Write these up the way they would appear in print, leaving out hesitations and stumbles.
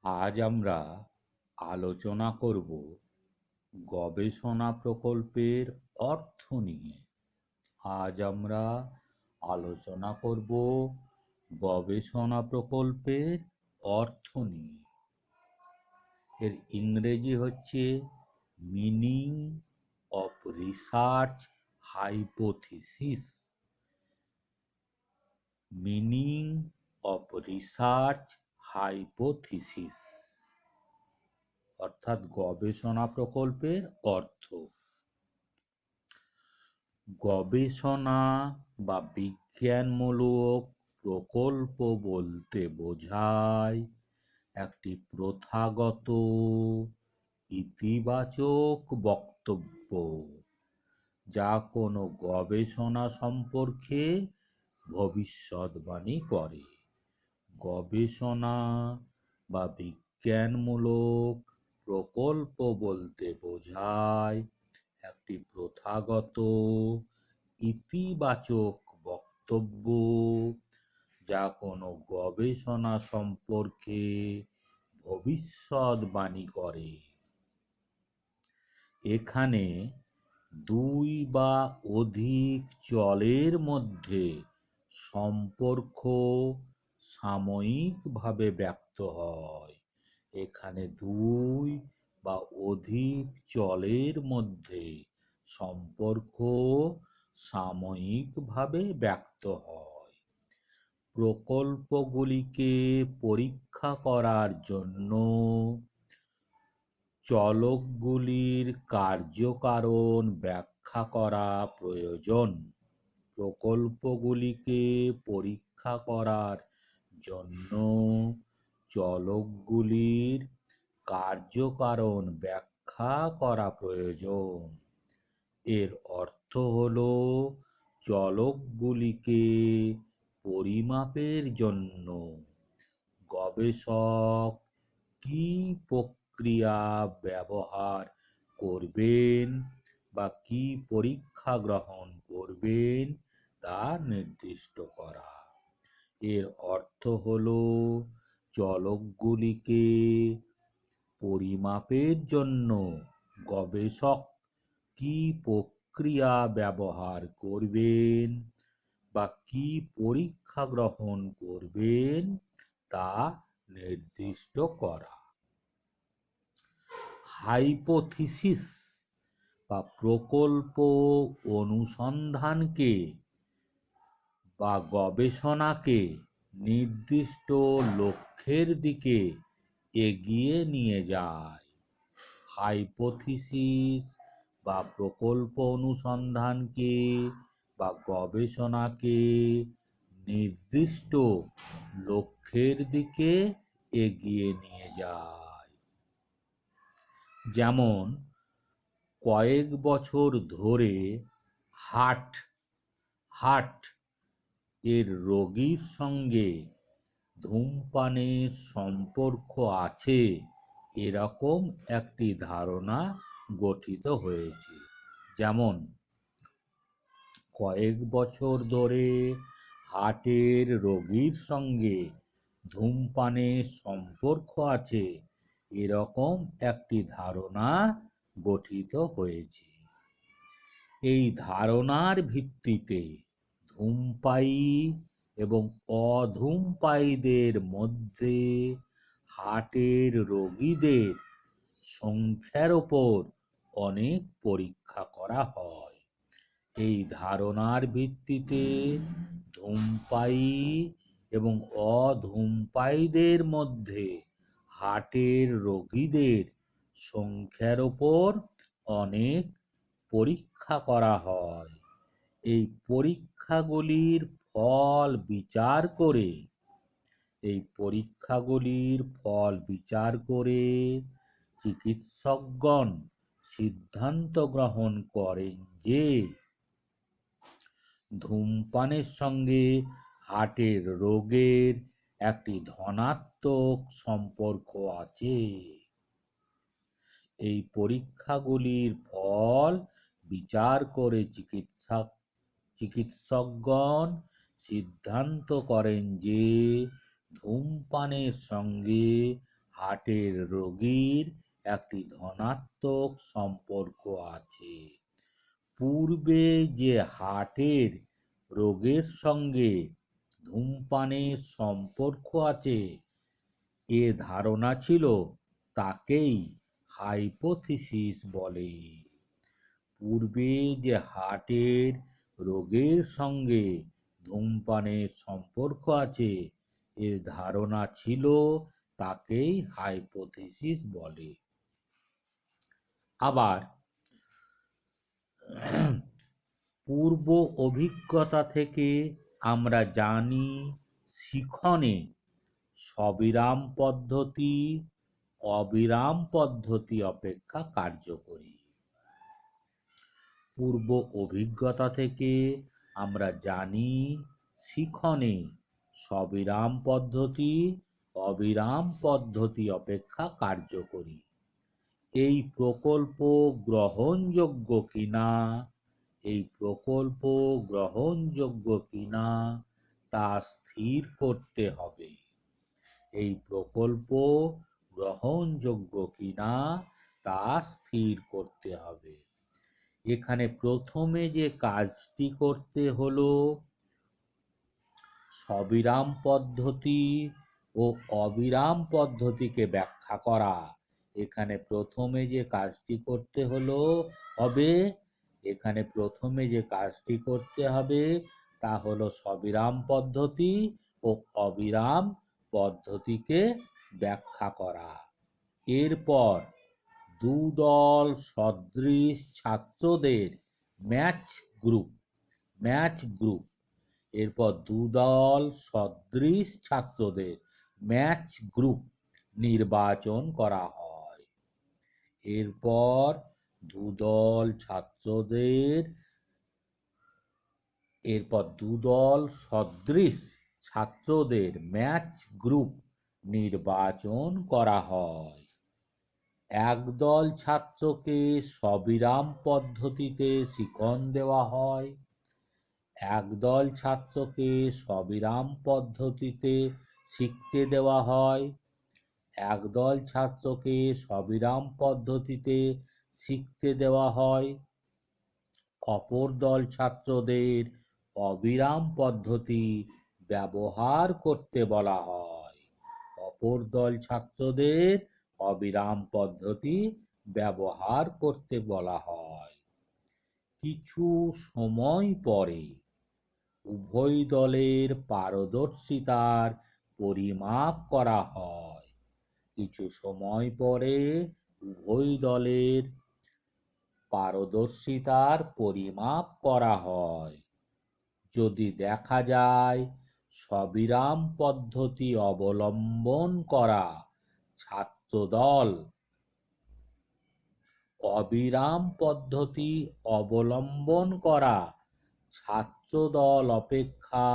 আজ আমরা আলোচনা করব গবেষণা প্রকল্পের অর্থ নিয়ে। আজ আমরা আলোচনা করব গবেষণা প্রকল্পের অর্থ নিয়ে। এর ইংরেজি হচ্ছে meaning of research hypothesis. Meaning of research hypothesis অর্থাৎ গবেষণা প্রকল্পের অর্থ। গবেষণা বা বিজ্ঞানমূলক প্রকল্প বলতে বোঝায় একটি প্রথাগত ইতিবাচক বক্তব্য যা কোনো গবেষণা সম্পর্কে ভবিষ্যদ্বাণী করে। গবেষণা বা বিজ্ঞানমূলক প্রকল্প বলতে বোঝায় একটি প্রথাগত ইতিবাচক বক্তব্য যা কোনো গবেষণা সম্পর্কে ভবিষ্যদ্বাণী করে। এখানে দুই বা অধিক চলের মধ্যে সম্পর্ক সাময়িকভাবে ব্যক্ত হয়। এখানে দুই বা অধিক চলের মধ্যে সম্পর্ক সাময়িকভাবে ব্যক্ত হয়। প্রকল্পগুলিকে পরীক্ষা করার জন্য চলকগুলির কার্যকারণ ব্যাখ্যা করা প্রয়োজন। প্রকল্পগুলিকে পরীক্ষা করার জন্য চলকগুলির কার্যকারণ ব্যাখ্যা করা প্রয়োজন। এর অর্থ হল চলকগুলিকে পরিমাপের জন্য গবেষক কী প্রক্রিয়া ব্যবহার করবেন বা কী পরীক্ষা গ্রহণ করবেন তা নির্দিষ্ট করা। এর অর্থ হল চলকগুলিকে পরিমাপের জন্য গবেষক কী প্রক্রিয়া ব্যবহার করবেন বা কী পরীক্ষা গ্রহণ করবেন তা নির্দিষ্ট করা। হাইপোথিসিস বা প্রকল্প অনুসন্ধানকে বা গবেষণাকে নির্দিষ্ট লক্ষ্যের দিকে এগিয়ে নিয়ে যায়। হাইপোথিসিস বা প্রকল্প অনুসন্ধানকে বা গবেষণাকে নির্দিষ্ট লক্ষ্যের দিকে এগিয়ে নিয়ে যায়। যেমন কয়েক বছর ধরে হার্ট এর রোগীর সঙ্গে ধূমপানের সম্পর্ক আছে এরকম একটি ধারণা গঠিত হয়েছে। যেমন কয়েক বছর ধরে হার্টের রোগীর সঙ্গে ধূমপানের সম্পর্ক আছে এরকম একটি ধারণা গঠিত হয়েছে। এই ধারণার ভিত্তিতে ধূমপায়ী এবং অধূমপায়ীদের মধ্যে হার্টের রোগীদের সংখ্যার ওপর অনেক পরীক্ষা করা হয়। এই ধারণার ভিত্তিতে ধূমপায়ী এবং অধূমপায়ীদের মধ্যে হার্টের রোগীদের সংখ্যার ওপর অনেক পরীক্ষা করা হয়। এই পরীক্ষাগুলির ফল বিচার করে চিকিৎসকগণ সিদ্ধান্ত গ্রহণ করেন যে ধূমপানের সঙ্গে হার্টের রোগের একটি ধনাত্মক সম্পর্ক আছে। এই পরীক্ষাগুলির ফল বিচার করে চিকিৎসকগণ সিদ্ধান্ত করেন যে ধূমপানের সঙ্গে হার্টের রোগীর একটি ধনাত্মক সম্পর্ক আছে। পূর্বে যে হার্টের রোগের সঙ্গে ধূমপানের সম্পর্ক আছে এ ধারণা ছিল, তাকেই হাইপোথিসিস বলে। পূর্বে যে হার্টের রোগের সঙ্গে ধূমপানের সম্পর্ক আছে এ ধারণা ছিল, তাকেই হাইপোথিসিস বলে। আবার পূর্ব অভিজ্ঞতা থেকে আমরা জানি শিখনে সবিরাম পদ্ধতি অবিরাম পদ্ধতি অপেক্ষা কার্যকরী। পূর্ব অভিজ্ঞতা থেকে আমরা জানি শিখনে সবিরাম পদ্ধতি অবিরাম পদ্ধতি অপেক্ষা কার্যকরী। এই প্রকল্প গ্রহণযোগ্য কিনা তা স্থির করতে হবে। এই প্রকল্প গ্রহণযোগ্য কিনা তা স্থির করতে হবে। এখানে প্রথমে যে কাজটি করতে হলো সবিরাম পদ্ধতি ও অবিরাম পদ্ধতিকে ব্যাখ্যা করা। এখানে প্রথমে যে কাজটি করতে হবে তা হলো সবিরাম পদ্ধতি ও অবিরাম পদ্ধতিকে ব্যাখ্যা করা। এরপর দুদল সদৃশ ছাত্রদের ম্যাচ গ্রুপ নির্বাচন করা হয়। এরপর দুদল সদৃশ ছাত্রদের ম্যাচ গ্রুপ নির্বাচন করা হয়। একদল ছাত্রকে সবিরাম পদ্ধতিতে শিখন দেওয়া হয়, একদল ছাত্রকে সবিরাম পদ্ধতিতে শিখতে দেওয়া হয়, একদল ছাত্রকে সবিরাম পদ্ধতিতে শিখতে দেওয়া হয়, অপর দল ছাত্রদের অবিরাম পদ্ধতি ব্যবহার করতে বলা হয়। কিছু সময় পরে উভয় দলের পারদর্শিতার পরিমাপ করা হয়। যদি দেখা যায় সবিরাম পদ্ধতি অবলম্বন করা ছাত্রদল অবিরাম পদ্ধতি অবলম্বন করা ছাত্রদল অপেক্ষা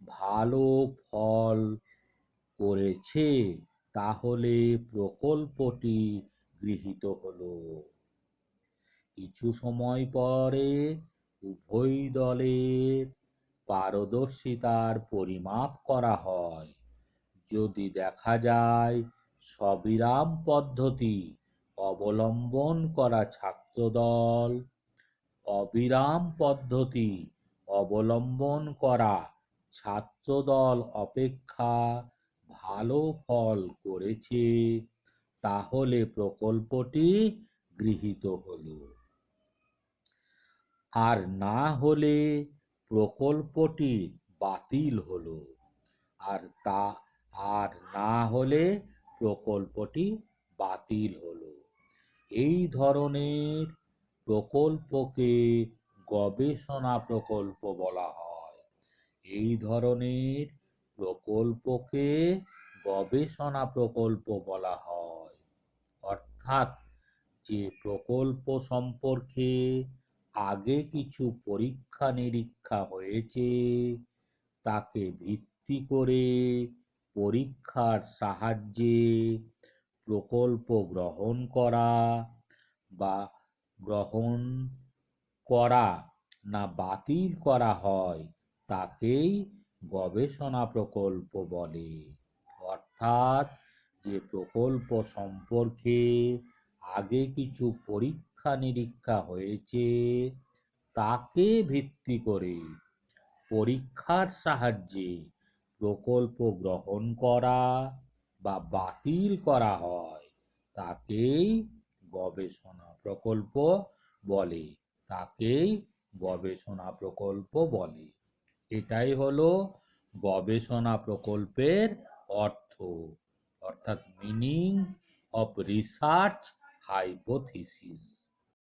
ভালো ফল করেছে, তাহলে প্রকল্পটি গৃহীত হলো। কিছু সময় পরে উভয় দলের পারদর্শিতার পরিমাপ করা হয়। যদি দেখা যায় সবিরাম পদ্ধতি অবলম্বন করা ছাত্রদল অবিরাম পদ্ধতি অবলম্বন করা ছাত্রদল অপেক্ষা ভালো ফল করেছে, তাহলে প্রকল্পটি গৃহীত হলো। আর না হলে প্রকল্পটি বাতিল হলো। এই ধরনের প্রকল্পকে গবেষণা প্রকল্প বলা হয়। অর্থাৎ যে প্রকল্প সম্পর্কে আগে কিছু পরীক্ষা নিরীক্ষা হয়েছে তাকে ভিত্তি করে পরীক্ষার সাহায্যে প্রকল্প গ্রহণ করা না বাতিল করা হয়, তাকেই গবেষণা প্রকল্প বলে। অর্থাৎ যে প্রকল্প সম্পর্কে আগে কিছু পরীক্ষা নিরীক্ষা হয়েছে তাকে ভিত্তি করে পরীক্ষার সাহায্যে প্রকল্প গ্রহণ করা বা বাতিল করা হয় তাকেই গবেষণা প্রকল্প বলে। তাকেই গবেষণা প্রকল্প বলে। এটাই হলো গবেষণা প্রকল্পের অর্থ, অর্থাৎ মিনিং অফ রিসার্চ হাইপোথিসিস।